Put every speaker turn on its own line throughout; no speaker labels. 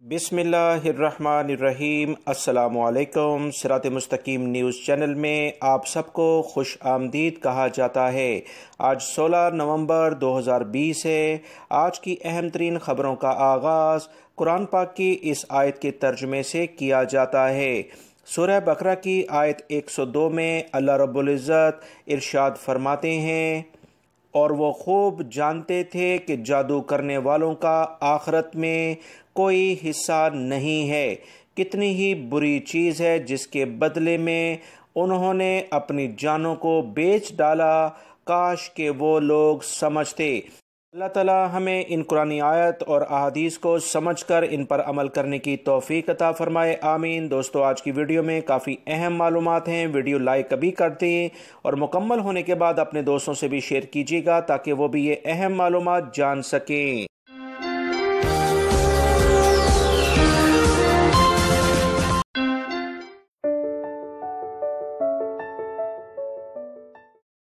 बिस्मिल्लाहिर्रहमानिर्रहीम। अस्सलामुअलैकुम। सिरात मुस्तकीम न्यूज़ चैनल में आप सबको खुश आमदीद कहा जाता है। आज 16 नवंबर 2020 है। आज की अहम तरीन ख़बरों का आगाज़ कुरान पाक की इस आयत के तर्जुमे से किया जाता है। सूरह बकरा की आयत 102 में अल्लाह रब्बुल इज़्ज़त इरशाद फरमाते हैं, और वो खूब जानते थे कि जादू करने वालों का आखिरत में कोई हिस्सा नहीं है। कितनी ही बुरी चीज़ है जिसके बदले में उन्होंने अपनी जानों को बेच डाला। काश के वो लोग समझते। अल्लाह ताला हमें इन कुरानी आयत और अहादीस को समझकर इन पर अमल करने की तौफीक अता फरमाए, आमीन। दोस्तों, आज की वीडियो में काफ़ी अहम मालूमात हैं। वीडियो लाइक कभी करते हैं और मुकम्मल होने के बाद अपने दोस्तों से भी शेयर कीजिएगा ताकि वो भी ये अहम मालूमात जान सकें।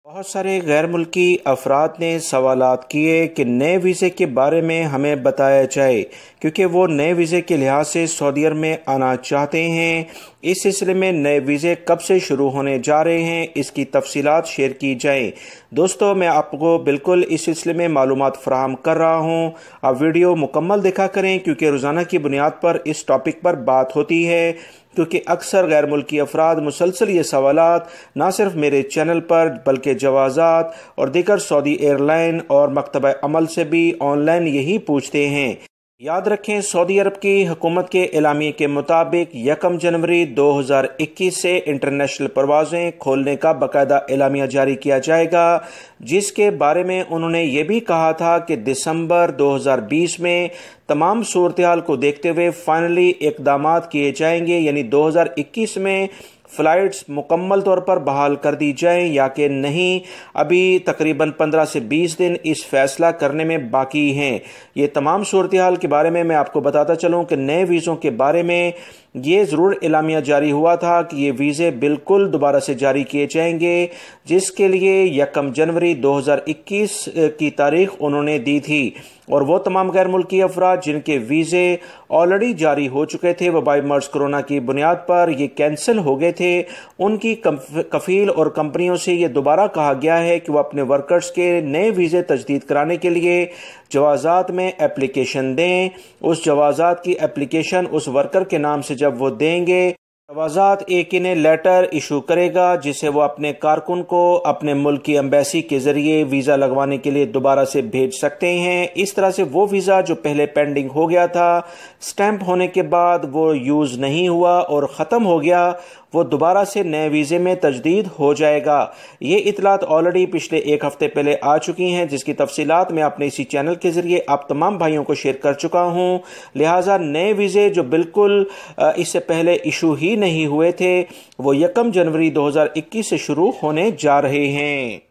बहुत सारे गैर मुल्की अफराद ने सवालात किए कि नए वीज़े के बारे में हमें बताया जाए, क्योंकि वो नए वीज़े के लिहाज से सऊदी अरब में आना चाहते हैं। इस सिलसिले में नए वीज़े कब से शुरू होने जा रहे हैं, इसकी तफसीलात शेयर की जाए। दोस्तों, मैं आपको बिल्कुल इस सिलसिले में मालूमात फराहम कर रहा हूँ। आप वीडियो मुकम्मल देखा करें, क्योंकि रोज़ाना की बुनियाद पर इस टॉपिक पर बात होती है। क्योंकि अक्सर गैर मुल्की अफराद मुसलसल ये सवालात ना सिर्फ मेरे चैनल पर बल्कि जवाज़ात और दीगर सऊदी एयरलाइन और मकतबा अमल से भी ऑनलाइन यही पूछते हैं। याद रखें, सऊदी अरब की हुकूमत के एलामिये के मुताबिक 1 जनवरी 2021 से इंटरनेशनल परवाज़ें खोलने का बाकायदा एलामिया जारी किया जाएगा, जिसके बारे में उन्होंने ये भी कहा था कि दिसंबर 2020 में तमाम सूरत हाल को देखते हुए फाइनली इक़दामात किए जाएंगे, यानी 2021 में फ़्लाइट्स मुकम्मल तौर पर बहाल कर दी जाएं या कि नहीं। अभी तकरीबन 15 से 20 दिन इस फैसला करने में बाकी हैं। ये तमाम सूरत हाल के बारे में मैं आपको बताता चलूं कि नए वीज़ों के बारे में ये ज़रूर एलामिया जारी हुआ था कि ये वीज़े बिल्कुल दोबारा से जारी किए जाएंगे, जिसके लिए 1 जनवरी 2021 की तारीख उन्होंने दी थी। और वो तमाम गैर मुल्की अफराद जिनके वीज़े ऑलरेडी जारी हो चुके थे वबाई मर्ज कोरोना की बुनियाद पर ये कैंसिल हो गए थे, उनकी कफ़ील और कंपनियों से ये दोबारा कहा गया है कि वो अपने वर्कर्स के नए वीज़े तजदीद कराने के लिए जवाज़ात में एप्लीकेशन दें। उस जवाज़ात की एप्लीकेशन उस वर्कर के नाम से जब वो देंगे, जवाज़ात एक इन्हें लेटर इशू करेगा जिसे वो अपने कारकुन को अपने मुल्क की एम्बेसी के ज़रिए वीज़ा लगवाने के लिए दोबारा से भेज सकते हैं। इस तरह से वो वीज़ा जो पहले पेंडिंग हो गया था, स्टैंप होने के बाद वो यूज़ नहीं हुआ और ख़त्म हो गया, वो दोबारा से नए वीज़े में तजदीद हो जाएगा। ये इतलात ऑलरेडी पिछले 1 हफ्ते पहले आ चुकी हैं, जिसकी तफसीलात मैं अपने इसी चैनल के ज़रिए आप तमाम भाइयों को शेयर कर चुका हूँ। लिहाजा नए वीज़े जो बिल्कुल इससे पहले इशू ही नहीं हुए थे, वो 1 जनवरी 2021 से शुरू होने जा रहे हैं।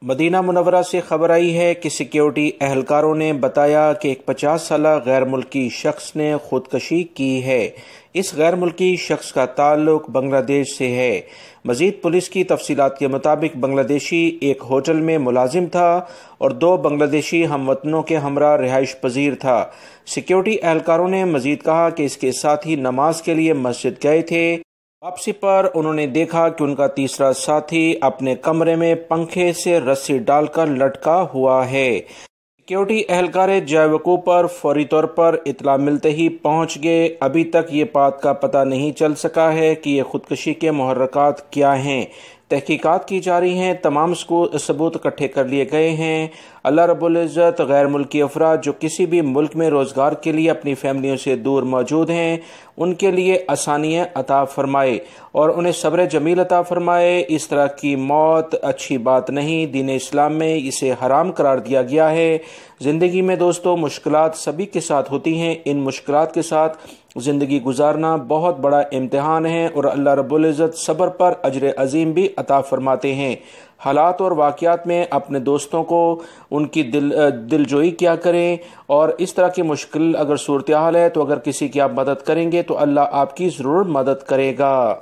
मदीना मुनव्वरा से खबर आई है कि सिक्योरिटी एहलकारों ने बताया कि एक 50 साला गैर मुल्की शख्स ने खुदकशी की है। इस गैर मुल्की शख्स का ताल्लुक बांग्लादेश से है। मजीद पुलिस की तफसीलात के मुताबिक बांग्लादेशी एक होटल में मुलाजिम था और 2 बांग्लादेशी हमवतनों के हमरा रिहाइश पजीर था। सिक्योरिटी एहलकारों ने मजीद कहा कि इसके साथ ही नमाज के लिए मस्जिद गए थे। वापसी पर उन्होंने देखा कि उनका तीसरा साथी अपने कमरे में पंखे से रस्सी डालकर लटका हुआ है। सिक्योरिटी एहलकार जायवकू पर फौरी तौर पर इतला मिलते ही पहुंच गए। अभी तक ये बात का पता नहीं चल सका है कि ये खुदकशी के मुहर्रकात क्या हैं। तहकीकात की जा रही हैं, तमाम सबूत इकट्ठे कर लिए गए हैं। अल्लाह रब्बुल इज़्ज़त गैर मुल्की अफराद जो किसी भी मुल्क में रोज़गार के लिए अपनी फैमिलियों से दूर मौजूद हैं, उनके लिए आसानियाँ अता फरमाए और उन्हें सब्र जमील अता फरमाए। इस तरह की मौत अच्छी बात नहीं, दीन इस्लाम में इसे हराम करार दिया गया है। ज़िंदगी में दोस्तों मुश्किलात सभी के साथ होती हैं। इन मुश्किलात के साथ ज़िंदगी गुजारना बहुत बड़ा इम्तिहान है और अल्लाह रब्बुल इज़्ज़त सब्र पर अजर अजीम भी अता फरमाते हैं। हालात और वाक़यात में अपने दोस्तों को उनकी दिलजोई क्या करें, और इस तरह की मुश्किल अगर सूरत हाल है तो अगर किसी की आप मदद करेंगे तो अल्लाह आपकी ज़रूर मदद करेगा।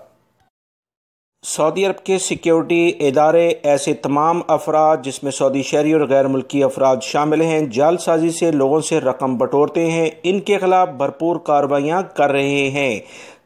سعودی عرب کے سیکیورٹی ادارے ایسے تمام افراد جس میں سعودی شہری اور غیر ملکی افراد شامل ہیں جعل سازی سے لوگوں سے رقم بٹورتے ہیں، ان کے خلاف بھرپور کارروائیاں کر رہے ہیں۔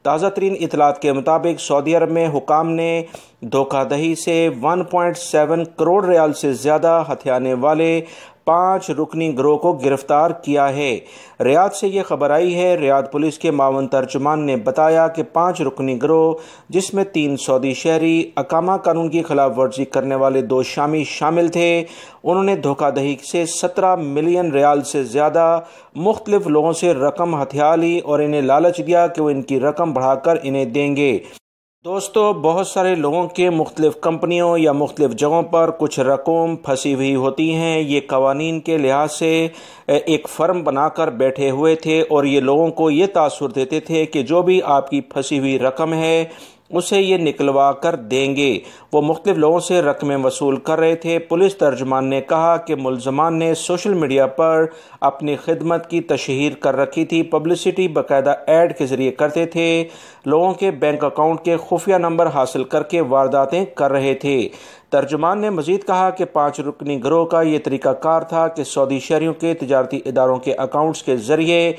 تازہ ترین اطلاعات کے مطابق سعودی عرب میں حکام نے دھوکہ دہی سے 1.7 کروڑ ریال سے زیادہ ہتھیانے والے 5 رکنی گروہ کو گرفتار کیا ہے۔ ریاض سے یہ خبر آئی ہے۔ ریاض پولیس کے معاون ترجمان نے بتایا کہ 5 رکنی گروہ جس میں 3 سعودی شہری اقامہ قانون کی خلاف ورزی کرنے والے 2 شامی شامل تھے، انہوں نے دھوکہ دہی سے 17 ملین ریال سے زیادہ مختلف لوگوں سے رقم ہتھیا لی اور انہیں لالچ دیا کہ وہ ان کی رقم بڑھا کر انہیں دیں گے۔ دوستو، بہت سارے لوگوں کے مختلف کمپنیوں یا مختلف جگہوں پر کچھ رقم پھنسی ہوئی ہوتی ہیں۔ یہ قوانین کے لحاظ سے ایک فرم بنا کر بیٹھے ہوئے تھے اور یہ لوگوں کو یہ تاثر دیتے تھے کہ جو بھی آپ کی پھنسی ہوئی رقم ہے اسے یہ نکلوا کر دیں گے۔ وہ مختلف لوگوں سے رقمیں وصول کر رہے تھے۔ پولیس ترجمان نے کہا کہ ملزمان نے سوشل میڈیا پر اپنی خدمت کی تشہیر کر رکھی تھی، پبلسٹی باقاعدہ ایڈ کے ذریعے کرتے تھے، لوگوں کے بینک اکاؤنٹ کے خفیہ نمبر حاصل کر کے وارداتیں کر رہے تھے۔ ترجمان نے مزید کہا کہ 5 رکنی گروہ کا یہ طریقہ کار تھا کہ سعودی شہریوں کے تجارتی اداروں کے اکاؤنٹس کے ذریعے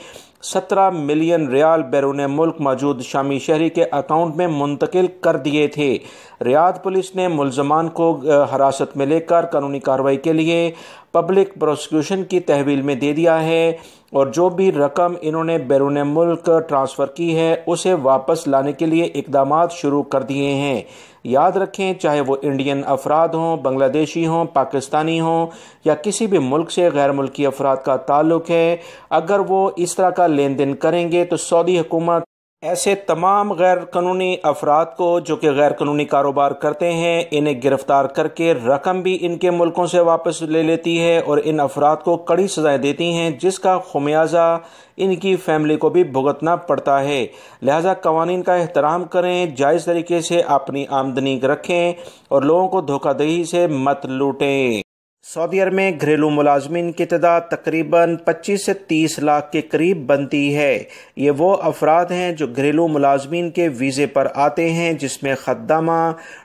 17 ملین ریال بیرون ملک موجود شامی شہری کے اکاؤنٹ میں منتقل کر دیے تھے۔ ریاض پولیس نے ملزمان کو حراست میں لے کر قانونی کارروائی کے لیے پبلک پروسیکیوشن کی تحویل میں دے دیا ہے اور جو بھی رقم انہوں نے بیرون ملک ٹرانسفر کی ہے اسے واپس لانے کے لیے اقدامات شروع کر دیے ہیں۔ یاد رکھیں، چاہے وہ انڈین افراد ہوں، بنگلہ دیشی ہوں، پاکستانی ہوں یا کسی بھی ملک سے غیر ملکی افراد کا تعلق ہے، اگر وہ اس طرح کا لین دین کریں گے تو سعودی حکومت ایسے تمام غیر قانونی افراد کو جو کہ غیر قانونی کاروبار کرتے ہیں انہیں گرفتار کر کے رقم بھی ان کے ملکوں سے واپس لے لیتی ہے اور ان افراد کو کڑی سزائیں دیتی ہیں جس کا خمیازہ ان کی فیملی کو بھی بھگتنا پڑتا ہے۔ لہٰذا قوانین کا احترام کریں، جائز طریقے سے اپنی آمدنی رکھیں اور لوگوں کو دھوکہ دہی سے مت لوٹیں۔ سعودی عرب میں گھریلو ملازمین کی تعداد تقریباً 25 سے 30 لاکھ کے قریب بنتی ہے۔ یہ وہ افراد ہیں جو گھریلو ملازمین کے ویزے پر آتے ہیں، جس میں خدامہ،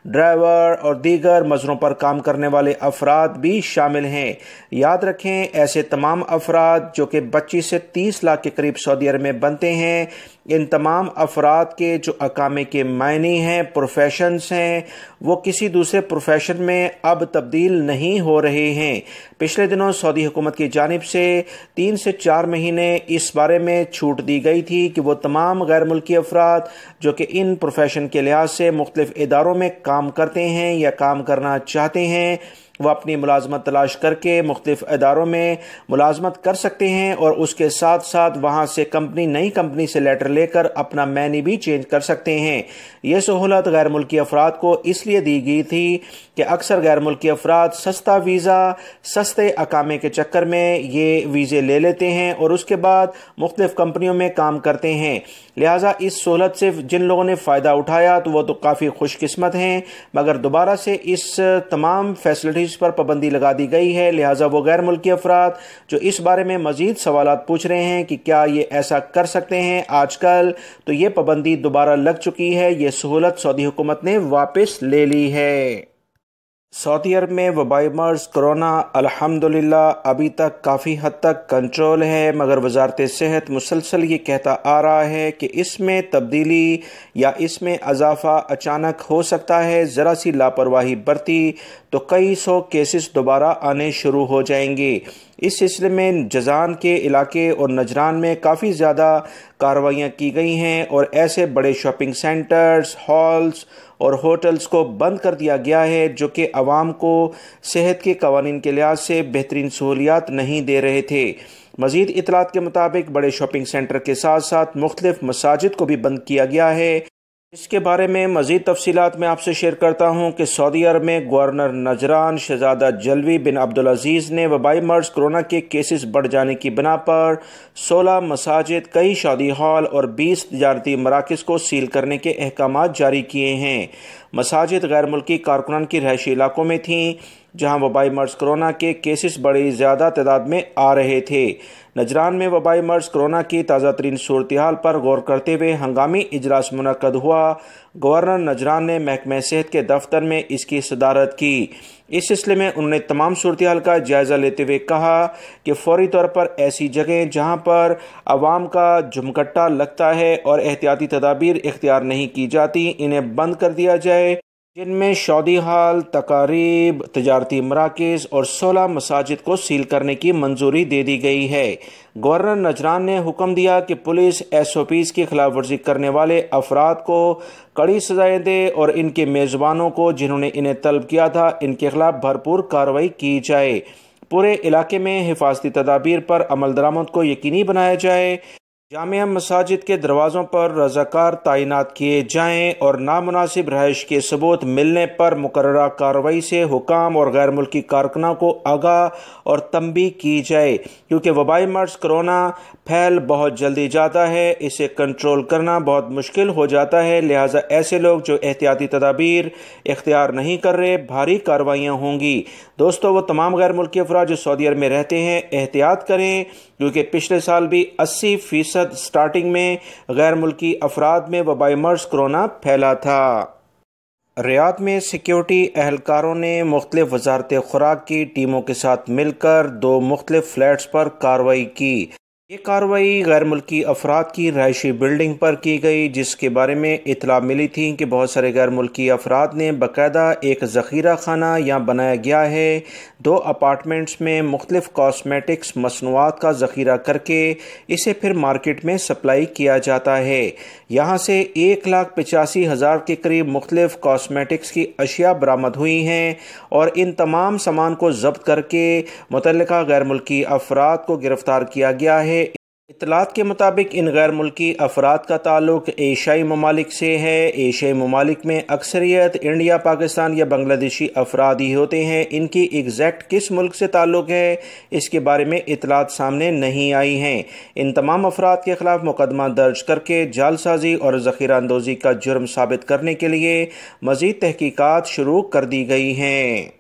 ڈرائیور اور دیگر مزدوروں پر کام کرنے والے افراد بھی شامل ہیں۔ یاد رکھیں، ایسے تمام افراد جو کہ 25 سے 30 لاکھ کے قریب سعودی عرب میں بنتے ہیں، ان تمام افراد کے جو اقامے کے معنی ہیں، پروفیشنز ہیں، وہ کسی دوسرے پروفیشن میں اب تبدیل نہیں ہو رہے ہیں۔ پچھلے دنوں سعودی حکومت کی جانب سے 3 سے 4 مہینے اس بارے میں چھوٹ دی گئی تھی کہ وہ تمام غیر ملکی افراد جو کہ ان پروفیشن کے لحاظ سے مختلف اداروں میں کام کرتے ہیں یا کام کرنا چاہتے ہیں، وہ اپنی ملازمت تلاش کر کے مختلف اداروں میں ملازمت کر سکتے ہیں اور اس کے ساتھ ساتھ وہاں سے نئی کمپنی سے لیٹر لے کر اپنا مینی بھی چینج کر سکتے ہیں۔ یہ سہولت غیر ملکی افراد کو اس لیے دی گئی تھی کہ اکثر غیر ملکی افراد سستا ویزا، سستے اقامے کے چکر میں یہ ویزے لے لیتے ہیں اور اس کے بعد مختلف کمپنیوں میں کام کرتے ہیں۔ لہٰذا اس سہولت سے جن لوگوں نے فائدہ اٹھایا تو وہ تو کافی خوش قسمت ہیں، مگر دوبارہ سے اس تمام فیسلٹیز پر پابندی لگا دی گئی ہے۔ لہٰذا وہ غیر ملکی افراد جو اس بارے میں مزید سوالات پوچھ رہے ہیں کہ کیا یہ ایسا کر سکتے ہیں آج کل، تو یہ پابندی دوبارہ لگ چکی ہے۔ یہ سہولت سعودی حکومت نے واپس لے لی ہے۔ سعودی عرب میں وبائی مرض کرونا الحمدللہ ابھی تک کافی حد تک کنٹرول ہے، مگر وزارت صحت مسلسل یہ کہتا آ رہا ہے کہ اس میں تبدیلی یا اس میں اضافہ اچانک ہو سکتا ہے۔ ذرا سی لاپرواہی برتی تو کئی 100 کیسز دوبارہ آنے شروع ہو جائیں گے۔ اس سلسلے میں جازان کے علاقے اور نجران میں کافی زیادہ کارروائیاں کی گئی ہیں اور ایسے بڑے شاپنگ سینٹرز، ہالز اور ہوٹلز کو بند کر دیا گیا ہے جو کہ عوام کو صحت کے قوانین کے لحاظ سے بہترین سہولیات نہیں دے رہے تھے۔ مزید اطلاعات کے مطابق بڑے شاپنگ سینٹر کے ساتھ ساتھ مختلف مساجد کو بھی بند کیا گیا ہے۔ اس کے بارے میں مزید تفصیلات میں آپ سے شیئر کرتا ہوں کہ سعودی عرب میں گورنر نجران شہزادہ جلوی بن عبدالعزیز نے وبائی مرض کرونا کے کیسز بڑھ جانے کی بنا پر 16 مساجد، کئی شادی ہال اور 20 تجارتی مراکز کو سیل کرنے کے احکامات جاری کیے ہیں۔ مساجد غیر ملکی کارکنان کی رہائشی علاقوں میں تھیں، जहां वबाई मर्ज कोरोना के केसेस बड़ी ज़्यादा तादाद में आ रहे थे। नजरान में वबाई मर्ज कोरोना की ताज़ा तरीन सूरत हाल पर गौर करते हुए हंगामी इजलास मुनक्कद हुआ। गवर्नर नजरान ने महकमे सेहत के दफ्तर में इसकी सदारत की। इस सिलसिले में उन्होंने तमाम सूरत हाल का जायज़ा लेते हुए कहा कि फौरी तौर पर ऐसी जगह जहां पर आवाम का झुमकट्टा लगता है और एहतियाती तदाबीर इख्तियार नहीं की जाती, इन्हें बंद कर दिया जाए, जिनमें शादी हाल, तकारीब, तजारती मराकिज़ और 16 मसाजिद को सील करने की मंजूरी दे दी गई है। गवर्नर नजरान ने हुक्म दिया कि पुलिस SOPs की खिलाफ वर्जी करने वाले अफराद को कड़ी सजाएं दे और इनके मेज़बानों को जिन्होंने इन्हें तलब किया था, इनके खिलाफ भरपूर कार्रवाई की जाए। पूरे इलाके में हिफाजती तदाबीर पर अमल दरामद को यकीनी बनाया जाए। जामिया मसाजिद के दरवाज़ों पर रज़ाकार तैनात किए जाएं और नामुनासिब रहाइश के सबूत मिलने पर मुकर्ररा कार्रवाई से हुकाम और गैर मुल्की कारकुनों को आगाह और तंबीह की जाए, क्योंकि वबाई मर्ज कोरोना फैल बहुत जल्दी जाता है, इसे कंट्रोल करना बहुत मुश्किल हो जाता है। लिहाजा ऐसे लोग जो एहतियाती तदाबीर इख्तियार नहीं कर रहे, भारी कार्रवाइयाँ होंगी। दोस्तों, वो तमाम गैर मुल्की अफराद जो सऊदी अरब में रहते हैं एहतियात करें, क्योंकि पिछले साल भी 80% स्टार्टिंग में गैर मुल्की अफराद में वबाई मर्ज कोरोना फैला था। रियाद में सिक्योरिटी एहलकारों ने मुख्तलिफ वजारत खुराक की टीमों के साथ मिलकर 2 मुख्तलिफ फ्लैट्स पर कार्रवाई की। ये कार्रवाई गैर मुल्की अफराद की रहायशी बिल्डिंग पर की गई, जिसके बारे में इतला मिली थी कि बहुत सारे गैर मुल्की अफराद ने बाकायदा एक ज़ख़ीरा खाना यहाँ बनाया गया है। 2 अपार्टमेंट्स में मुख्तलिफ कॉस्मेटिक्स मसनूआत का ज़ख़ीरा करके इसे फिर मार्केट में सप्लाई किया जाता है। यहाँ से 1,85,000 के करीब मुख्तलिफ कॉस्मेटिक्स की अशिया बरामद हुई हैं और इन तमाम सामान को जब्त करके मुतल्लिका गैर मुल्की अफराद को गिरफ्तार किया गया है। इत्तलात के मुताबिक इन गैर मुल्की अफराद का ताल्लुक एशियाई ममालिक से है। एशियाई ममालिक में अक्सरियत इंडिया, पाकिस्तान या बांग्लादेशी अफराद ही होते हैं। इनकी एग्जैक्ट किस मुल्क से ताल्लुक है, इसके बारे में इत्तलात सामने नहीं आई हैं। इन तमाम अफराद के खिलाफ मुकदमा दर्ज करके जालसाजी और ज़ख़ीरा अंदोज़ी का जुर्म साबित करने के लिए मज़ीद तहकीकात शुरू कर दी गई हैं।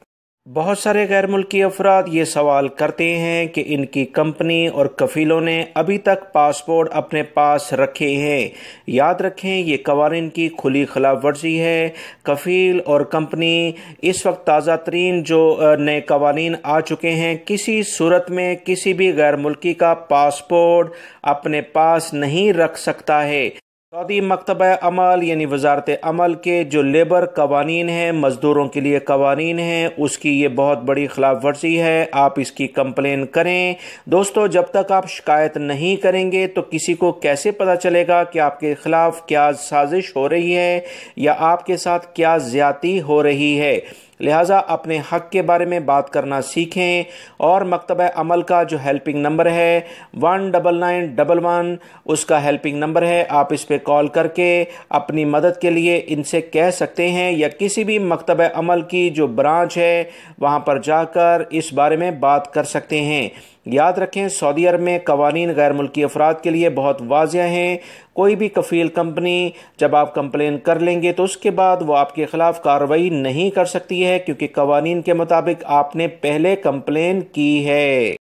बहुत सारे गैर मुल्की अफराद ये सवाल करते हैं कि इनकी कंपनी और कफ़ीलों ने अभी तक पासपोर्ट अपने पास रखे हैं। याद रखें, ये कवानीन की खुली खिलाफ वर्जी है। कफ़ील और कंपनी इस वक्त ताज़ा तरीन जो नए कवानीन आ चुके हैं, किसी सूरत में किसी भी गैर मुल्की का पासपोर्ट अपने पास नहीं रख सकता है। सऊदी मकतबा अमल यानी वजारत अमल के जो लेबर कवानीन हैं, मज़दूरों के लिए कवानीन हैं, उसकी ये बहुत बड़ी खिलाफ वर्जी है। आप इसकी कंप्लेन करें। दोस्तों, जब तक आप शिकायत नहीं करेंगे तो किसी को कैसे पता चलेगा कि आपके खिलाफ क्या साजिश हो रही है या आपके साथ क्या ज़्यादती हो रही है। लिहाजा अपने हक़ के बारे में बात करना सीखें और मकतबा अमल का जो हेल्पिंग नंबर है 19911 उसका हेल्पिंग नंबर है, आप इस पे कॉल करके अपनी मदद के लिए इनसे कह सकते हैं, या किसी भी मकतबा अमल की जो ब्रांच है वहाँ पर जाकर इस बारे में बात कर सकते हैं। याद रखें, सऊदी अरब में कवानीन गैर मुल्की अफराद के लिए बहुत वाज़ेह हैं। कोई भी कफ़ील कंपनी जब आप कंप्लेन कर लेंगे तो उसके बाद वो आपके ख़िलाफ़ कार्रवाई नहीं कर सकती है, क्योंकि कवानीन के मुताबिक आपने पहले कंप्लेन की है।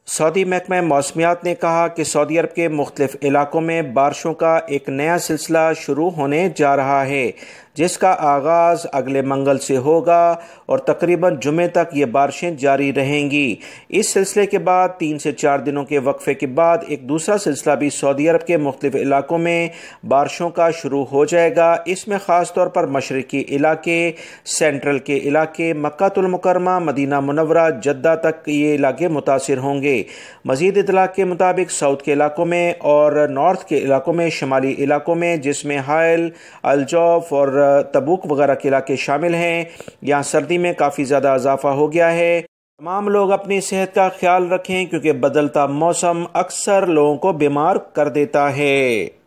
सऊदी महकमा मौसमियात ने कहा कि सऊदी अरब के मुख्तलिफ इलाकों में बारिशों का एक नया सिलसिला शुरू होने जा रहा है, जिसका आगाज़ अगले मंगल से होगा और तकरीबन जुमे तक ये बारिशें जारी रहेंगी। इस सिलसिले के बाद 3 से 4 दिनों के वक्फे के बाद एक दूसरा सिलसिला भी सऊदी अरब के मुख्तलिफ इलाकों में बारिशों का शुरू हो जाएगा। इसमें ख़ास तौर पर मशरक़ी इलाके, सेंट्रल के इलाके, मक्कातुल मुकर्रमा, मदीना मुनव्वरा, जद्दा तक ये इलाके मुतासिर होंगे। मज़ीद इत्तला के मुताबिक साउथ के इलाकों में और नॉर्थ के इलाकों में, शमाली इलाकों में जिसमें हाइल, अलजौफ और तबूक वगैरह के इलाके शामिल हैं, यहाँ सर्दी में काफ़ी ज़्यादा इजाफा हो गया है। तमाम लोग अपनी सेहत का ख्याल रखें, क्योंकि बदलता मौसम अक्सर लोगों को बीमार कर देता है।